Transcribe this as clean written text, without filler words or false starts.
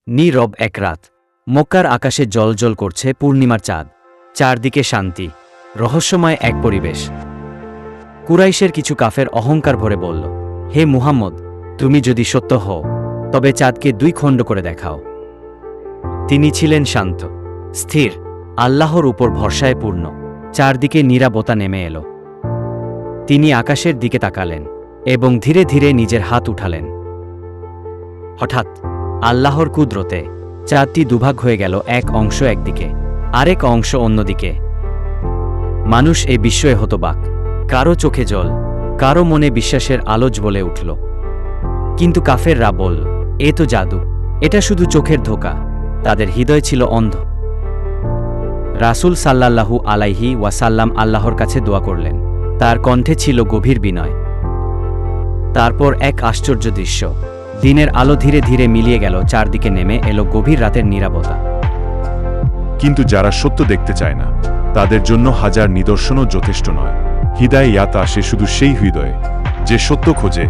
নীরব এক রাত। মক্কার আকাশে জ্বলজ্বল করছে পূর্ণিমার চাঁদ। চারদিকে শান্তি, রহস্যময় এক পরিবেশ। কুরাইশের কিছু কাফের অহংকার ভরে বলল, হে মুহাম্মদ, তুমি যদি সত্য হও তবে চাঁদকে 2 খণ্ড করে দেখাও। তিনি ছিলেন শান্ত, স্থির, আল্লাহর উপর ভরসায় পূর্ণ। চারদিকে নীরবতা নেমে এলো। তিনি আকাশের দিকে তাকালেন এবং ধীরে ধীরে নিজের হাত উঠালেন। হঠাৎ আল্লাহর কুদরতে চাঁদটি দুভাগ হয়ে গেল, এক অংশ একদিকে, আরেক অংশ অন্যদিকে। মানুষ এই বিস্ময়ে হতবাক। কারো চোখে জল, কারো মনে বিশ্বাসের আলো জ্বলে উঠল। কিন্তু কাফেররা বলল, এ তো জাদু, এটা শুধু চোখের ধোঁকা। তাদের হৃদয় ছিল অন্ধ। রাসূল সাল্লাল্লাহু আলাইহি ওয়াসাল্লাম আল্লাহর কাছে দোয়া করলেন। তার কণ্ঠে ছিল গভীর বিনয়। তারপর এক আশ্চর্য দৃশ্য। দিনের আলো ধীরে ধীরে মিলিয়ে গেল, চারদিকে নেমে এলো গভীর রাতের নীরবতা। কিন্তু যারা সত্য দেখতে চায় না, তাদের জন্য হাজার নিদর্শনও যথেষ্ট নয়। হিদায়াত আসে শুধু সেই হৃদয়ে যে সত্য খোঁজে,